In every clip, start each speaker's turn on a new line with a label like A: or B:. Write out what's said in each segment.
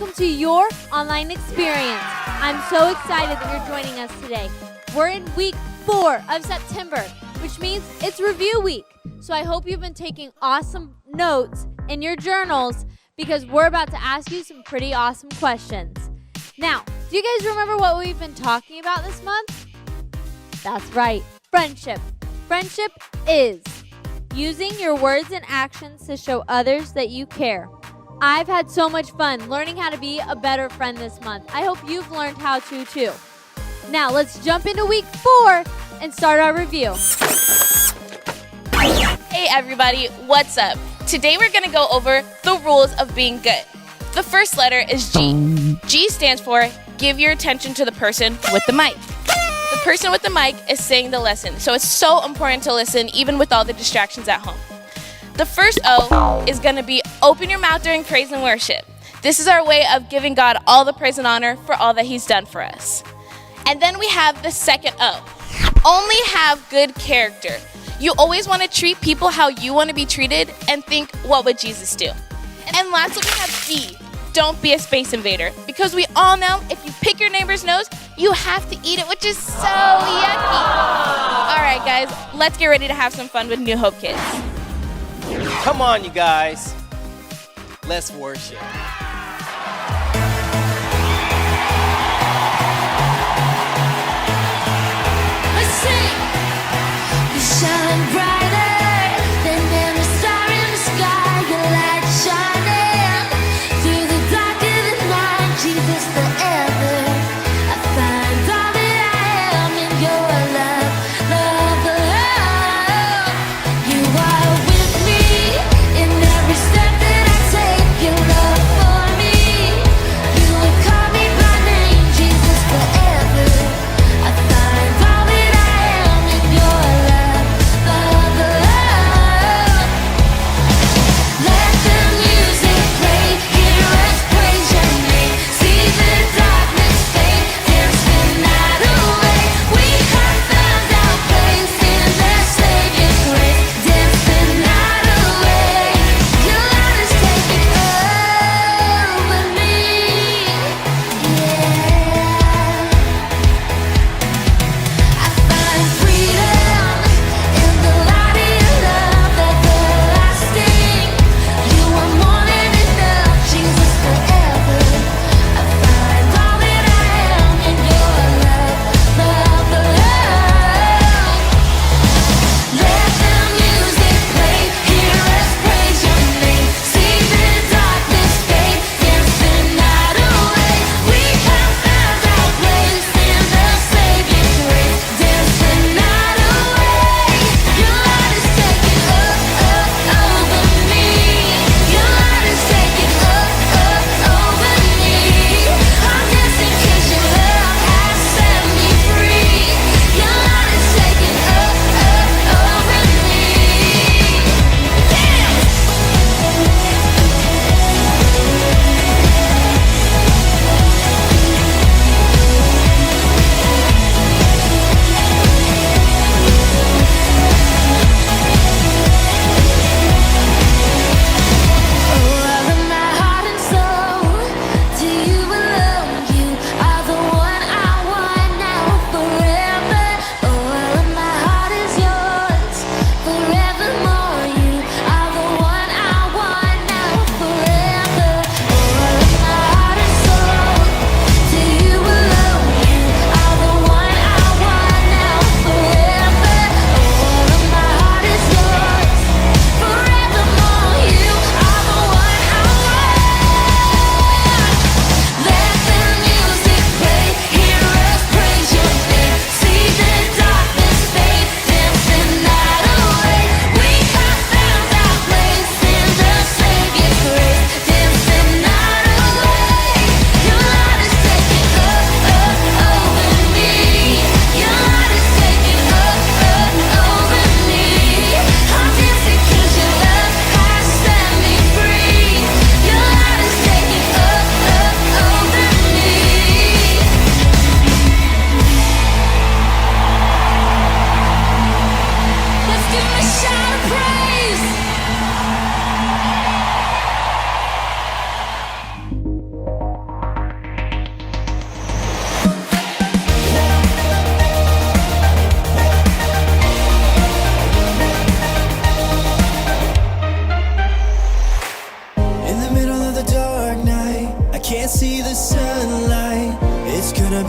A: welcome to your online experience. I'm so excited that you're joining us today. We're in week 4 of September, which means it's review week. So I hope you've been taking awesome notes in your journals because we're about to ask you some pretty awesome questions. Now, do you guys remember what we've been talking about this month? That's right, friendship. Friendship is using your words and actions to show others that you care. I've had so much fun learning how to be a better friend this month. I hope you've learned how to too. Now let's jump into week 4 and start our review.
B: Hey everybody, what's up? Today we're going to go over the rules of being good. The first letter is G. G stands for give your attention to the person with the mic. The person with the mic is saying the lesson, so it's so important to listen even with all the distractions at home. The first O is going to be open your mouth during praise and worship. This is our way of giving God all the praise and honor for all that He's done for us. And then we have the second O. Only have good character. You always want to treat people how you want to be treated and think, what would Jesus do? And lastly, we have D. Don't be a space invader. Because we all know if you pick your neighbor's nose, you have to eat it, which is so yucky. All right, guys, let's get ready to have some fun with New Hope Kids.
C: Come on, you guys. Let's worship.
D: Let's sing. You shine brighter than any star in the sky. Your light shining through the dark of the night. Jesus forever. I find all that I am in your love, love, love. You are with me in every step that I take. Your love for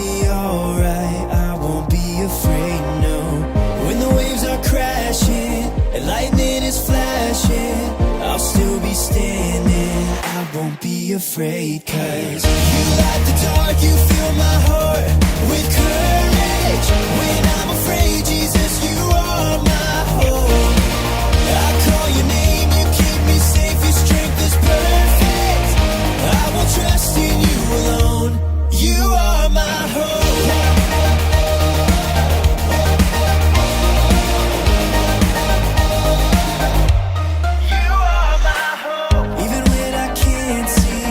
E: be alright. I won't be afraid, no. When the waves are crashing and lightning is flashing, I'll still be standing. I won't be afraid, 'cause you light the dark, you fill my heart with courage. When I'm afraid, Jesus, you are my hope. I call your name, you keep me safe, your strength is perfect. I will trust in you alone. You are my hope. You are my hope. Even when I can't see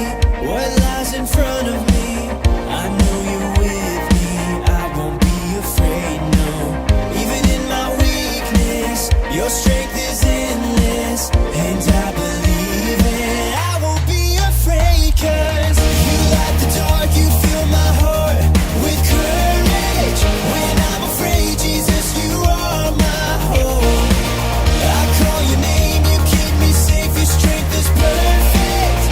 E: what lies in front of me, I know you're with me. I won't be afraid, no. Even in my weakness, your strength is endless, and I believe it. I won't be afraid, 'cause you light the dark, you fill my heart with courage. When I'm afraid, Jesus, you are my hope. I call your name, you keep me safe, your strength is perfect.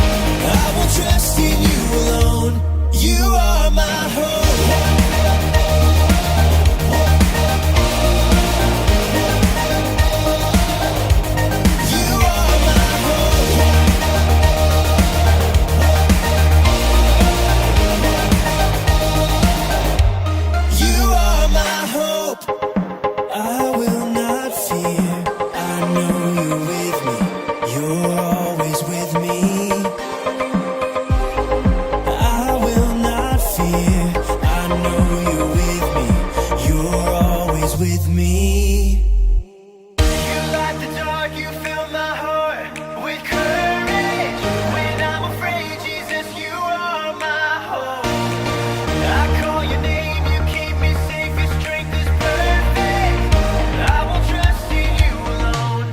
E: I will trust in you alone. You are my hope. You are my hope. You are my hope. I will not fear. I know you're with me. You're always with me. I will not fear. I know you're with me. You're always with me. You light the dark, you fill my heart with courage. When I'm afraid, Jesus, you are my hope. I call your name, you keep me safe, your strength is perfect. I will trust in you alone.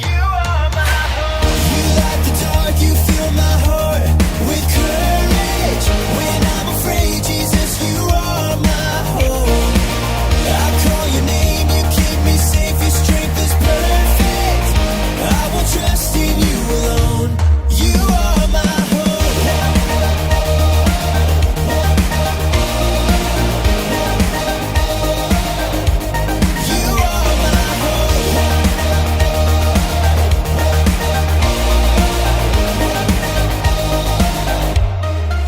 E: You are my hope. You light the dark, you fill my heart with courage. When I'm afraid, Jesus, you are my hope. I call your name, you keep me safe, your strength is perfect. I will trust in you alone. You are my hope. You are my hope.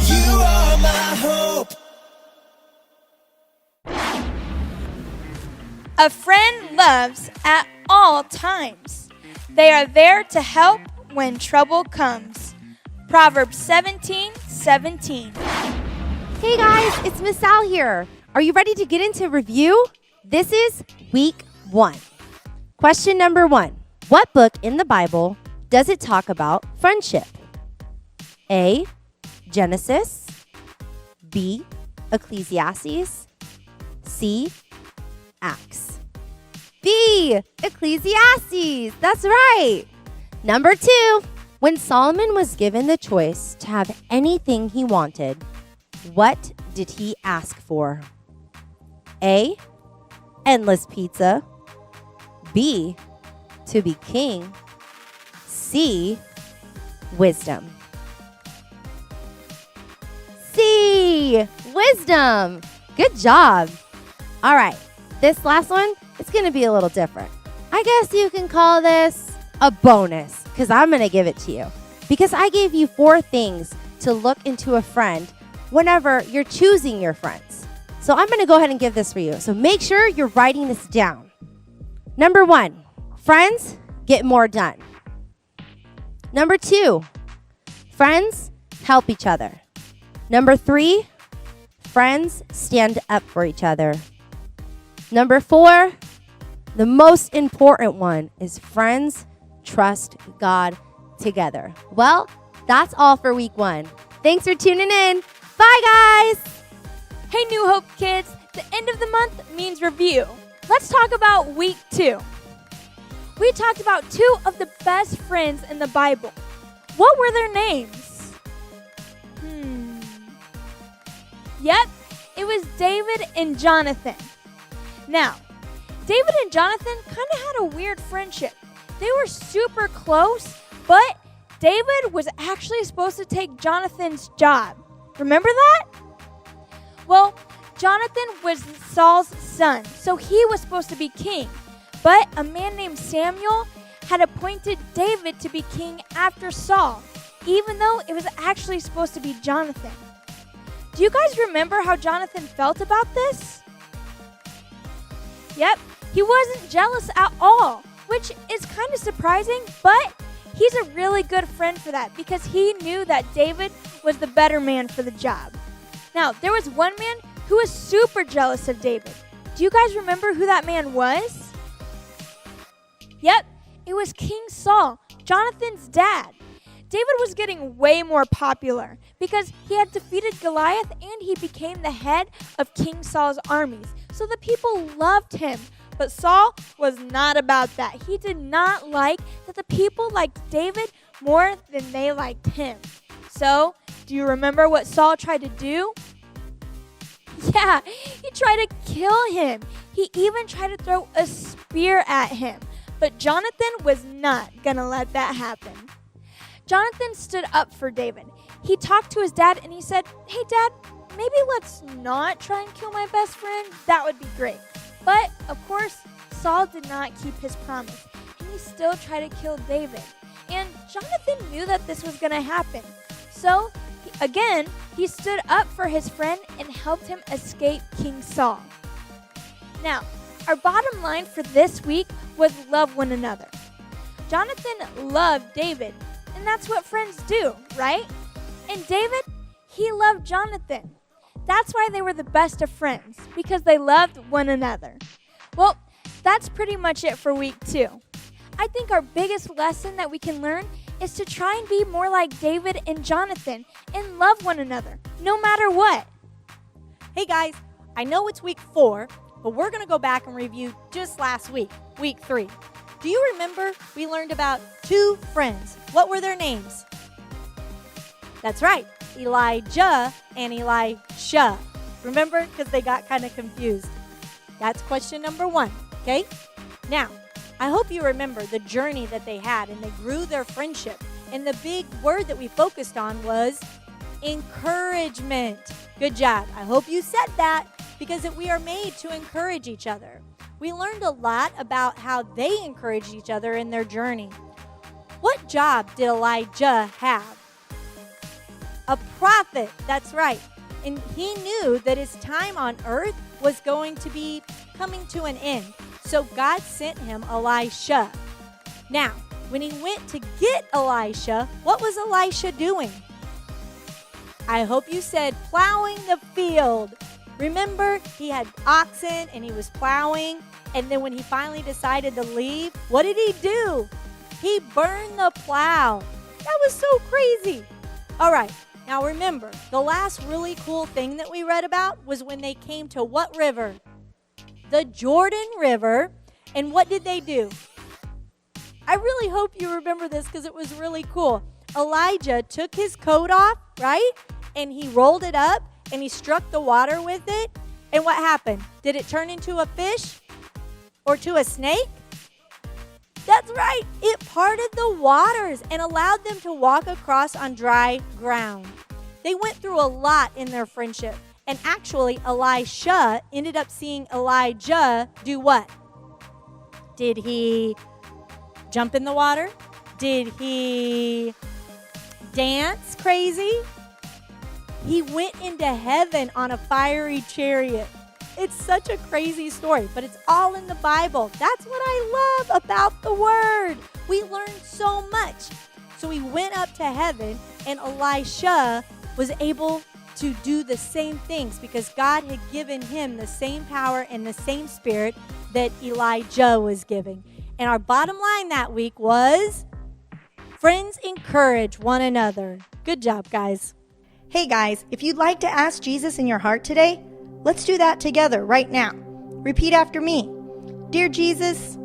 E: You are my hope.
F: A friend loves at all times. They are there to help when trouble comes. Proverbs 17:17.
G: Hey guys, it's Miss Sal here. Are you ready to get into review? This is week 1. Question number 1. What book in the Bible does it talk about friendship? A. Genesis. B. Ecclesiastes. C. Acts. B. Ecclesiastes. That's right. Number 2. When Solomon was given the choice to have anything he wanted, what did he ask for? A. Endless pizza. B. To be king. C. Wisdom. C. Wisdom. Good job. All right. This last one, it's going to be a little different. I guess you can call this a bonus because I'm going to give it to you. Because I gave you 4 things to look into a friend whenever you're choosing your friends. So I'm going to go ahead and give this for you. So make sure you're writing this down. Number 1, friends get more done. Number 2, friends help each other. Number 3, friends stand up for each other. Number 4, the most important one is friends trust God together. Well, that's all for week 1. Thanks for tuning in. Bye, guys.
F: Hey, New Hope kids, the end of the month means review. Let's talk about week 2. We talked about 2 of the best friends in the Bible. What were their names? Yep, it was David and Jonathan. Now, David and Jonathan kind of had a weird friendship. They were super close, but David was actually supposed to take Jonathan's job. Remember that? Well, Jonathan was Saul's son, so he was supposed to be king. But a man named Samuel had appointed David to be king after Saul, even though it was actually supposed to be Jonathan. Do you guys remember how Jonathan felt about this? Yep, he wasn't jealous at all, which is kind of surprising, but he's a really good friend for that because he knew that David was the better man for the job. Now, there was one man who was super jealous of David. Do you guys remember who that man was? Yep, it was King Saul, Jonathan's dad. David was getting way more popular because he had defeated Goliath and he became the head of King Saul's armies. So the people loved him. But Saul was not about that. He did not like that the people liked David more than they liked him. So, do you remember what Saul tried to do? Yeah, he tried to kill him. He even tried to throw a spear at him. But Jonathan was not going to let that happen. Jonathan stood up for David. He talked to his dad and he said, "Hey, Dad, maybe let's not try and kill my best friend. That would be great." But, of course, Saul did not keep his promise, and he still tried to kill David. And Jonathan knew that this was going to happen. So, again, he stood up for his friend and helped him escape King Saul. Now, our bottom line for this week was love one another. Jonathan loved David, and that's what friends do, right? And David, he loved Jonathan. That's why they were the best of friends, because they loved one another. Well, that's pretty much it for week 2. I think our biggest lesson that we can learn is to try and be more like David and Jonathan and love one another, no matter what.
H: Hey guys, I know it's week 4, but we're going to go back and review just last week, week 3. Do you remember we learned about 2 friends? What were their names? That's right, Elijah and Elisha. Remember? Because they got kind of confused. That's question number 1, okay? Now, I hope you remember the journey that they had and they grew their friendship. And the big word that we focused on was encouragement. Good job. I hope you said that because we are made to encourage each other. We learned a lot about how they encouraged each other in their journey. What job did Elijah have? A prophet, that's right. And he knew that his time on earth was going to be coming to an end. So God sent him Elisha. Now, when he went to get Elisha, what was Elisha doing? I hope you said plowing the field. Remember, he had oxen and he was plowing. And then when he finally decided to leave, what did he do? He burned the plow. That was so crazy. All right. Now remember, the last really cool thing that we read about was when they came to what river? The Jordan River. And what did they do? I really hope you remember this because it was really cool. Elijah took his coat off, right? And he rolled it up and he struck the water with it. And what happened? Did it turn into a fish or to a snake? That's right. It parted the waters and allowed them to walk across on dry ground. They went through a lot in their friendship. And actually, Elisha ended up seeing Elijah do what? Did he jump in the water? Did he dance crazy? He went into heaven on a fiery chariot. It's such a crazy story, but it's all in the Bible. That's what I love about the Word. We learn so much. So he went up to heaven, and Elisha was able to do the same things because God had given him the same power and the same spirit that Elijah was giving. And our bottom line that week was, friends encourage one another. Good job, guys.
I: Hey guys, if you'd like to ask Jesus in your heart today, let's do that together right now. Repeat after me. Dear Jesus,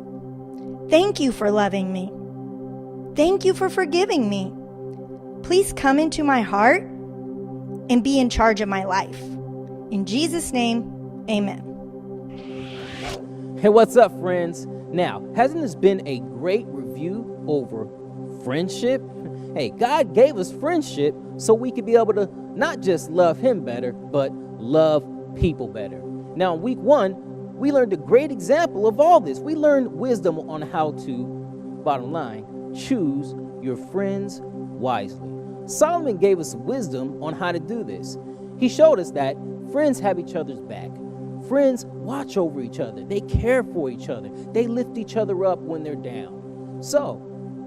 I: thank you for loving me. Thank you for forgiving me. Please come into my heart and be in charge of my life. In Jesus' name, amen.
C: Hey, what's up, friends? Now, hasn't this been a great review over friendship? Hey, God gave us friendship so we could be able to not just love Him better, but love people better. Now, in week 1, we learned a great example of all this. We learned wisdom on how to, bottom line, choose your friends wisely. Solomon gave us wisdom on how to do this. He showed us that friends have each other's back. Friends watch over each other. They care for each other. They lift each other up when they're down. So,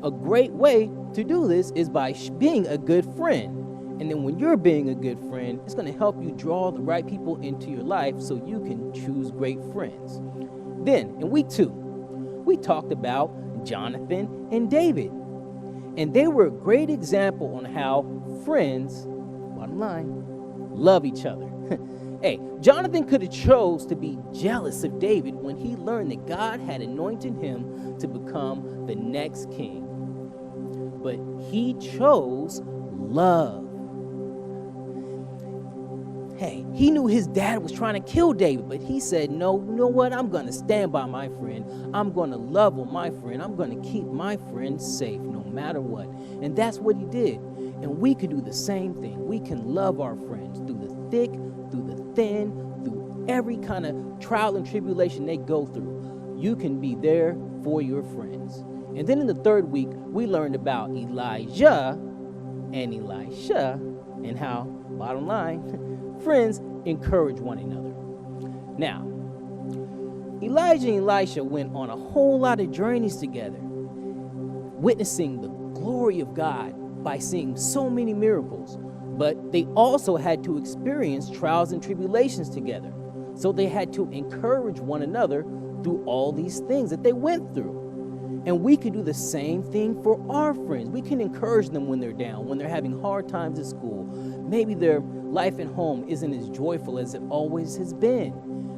C: a great way to do this is by being a good friend. And then when you're being a good friend, it's going to help you draw the right people into your life so you can choose great friends. Then, in week 2, we talked about Jonathan and David. And they were a great example on how friends, bottom line, love each other. Hey, Jonathan could have chose to be jealous of David when he learned that God had anointed him to become the next king. But he chose love. Hey, he knew his dad was trying to kill David, but he said, no, you know what? I'm going to stand by my friend. I'm going to love on my friend. I'm going to keep my friend safe no matter what. And that's what he did. And we could do the same thing. We can love our friends through the thick, through the thin, through every kind of trial and tribulation they go through. You can be there for your friends. And then in the 3rd week, we learned about Elijah and Elisha and how, bottom line, friends encourage one another. Now, Elijah and Elisha went on a whole lot of journeys together, witnessing the glory of God by seeing so many miracles. But they also had to experience trials and tribulations together. So they had to encourage one another through all these things that they went through. And we could do the same thing for our friends. We can encourage them when they're down, when they're having hard times at school. Maybe their life at home isn't as joyful as it always has been.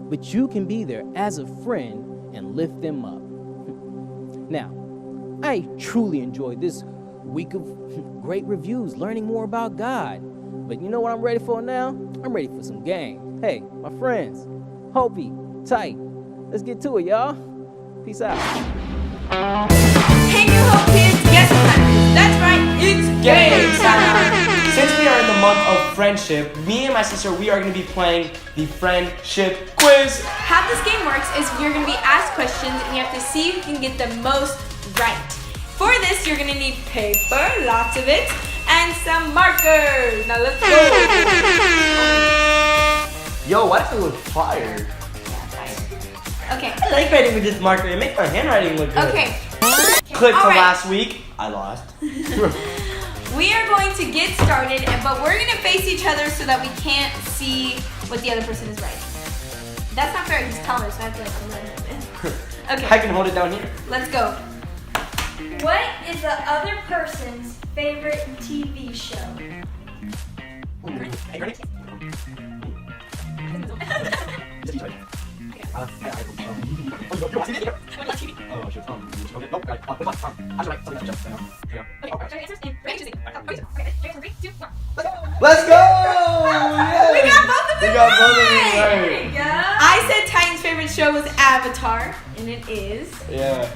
C: But you can be there as a friend and lift them up. Now, I truly enjoyed this week of great reviews, learning more about God. But you know what I'm ready for now? I'm ready for some game. Hey, my friends, Hopey, Tight, let's get to it, y'all. Peace out.
J: Hey, New Hope kids, guess what time it is? That's right, it's game time!
K: Since we are in the month of friendship, me and my sister, we are going to be playing the friendship quiz.
J: How this game works is you're going to be asked questions and you have to see who can get the most right. For this, you're going to need paper, lots of it, and some markers. Now let's go!
K: Yo, why does it look fire?
J: Okay.
K: I like writing with this marker. It makes my handwriting look good.
J: Okay.
K: Clip
J: All
K: from
J: right.
K: last week. I lost.
J: We are going to get started, but we're going to face each other so that we can't see what the other person is writing. That's not fair. He's taller, so I have to alert him. Okay.
K: I can hold it down here.
J: Let's go.
F: What is the other person's favorite TV show?
K: Let's go! Yeah.
J: We got both of them
K: right.
J: I said Titan's favorite show was Avatar, and it is.
K: Yeah.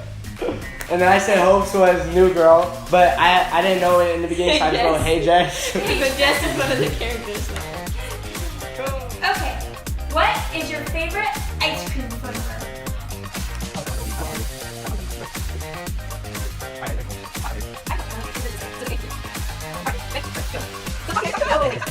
K: And then I said Hope's was New Girl, but I didn't know it in the beginning, so I just wrote Hey Jess.
J: But Jess is one of the characters.
F: Okay. What is your favorite ice cream flavor?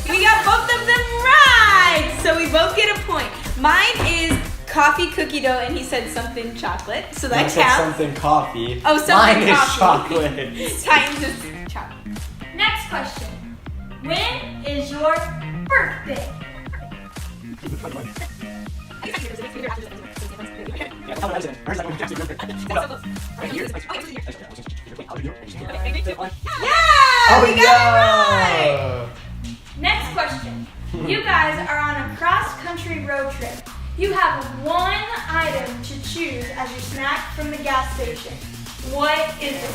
J: We got both of them right! So we both get a point. Mine is coffee cookie dough, and he said something chocolate, so that
K: I said
J: counts.
K: something coffee.
J: Oh, something
K: Mine is
J: coffee.
K: chocolate.
J: Titan's is chocolate.
F: Next question. When is your birthday?
J: Yeah! We got it right!
F: Next question. You guys are on a cross-country road trip. You have one item to choose as your snack from the gas station. What is it?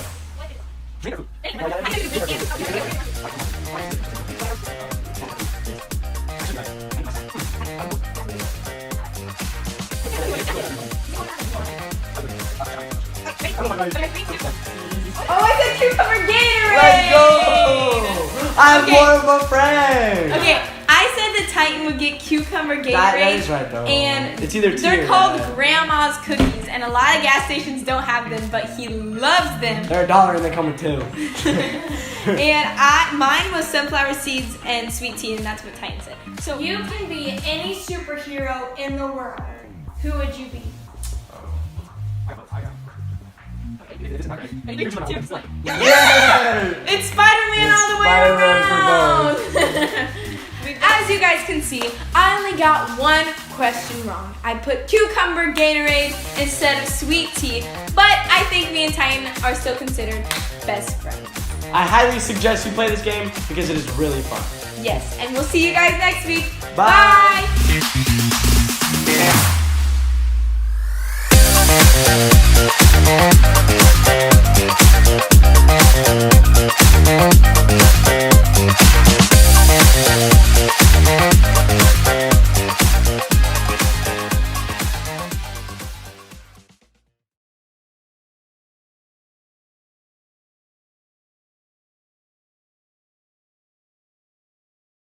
J: Oh, I said cucumber Gatorade!
K: Let's go! I'm more of a friend!
J: Okay, I said the Titan would get cucumber Gatorade.
K: That is right, though.
J: And
K: it's either
J: they're called Grandma's cookies, and a lot of gas stations don't have them, but he loves them.
K: They're $1 and they come with 2.
J: And mine was sunflower seeds and sweet tea, and that's what Titan said. So
F: You can be any superhero in the world. Who would you be?
K: Yeah!
J: it's Spider-Man all the way
K: Spider-Man for
J: around. As you guys can see, I only got one question wrong. I put cucumber Gatorade instead of sweet tea, but I think me and Titan are still considered best friends.
K: I highly suggest you play this game because it is really fun.
J: Yes, and we'll see you guys next week.
K: Bye.
J: Bye.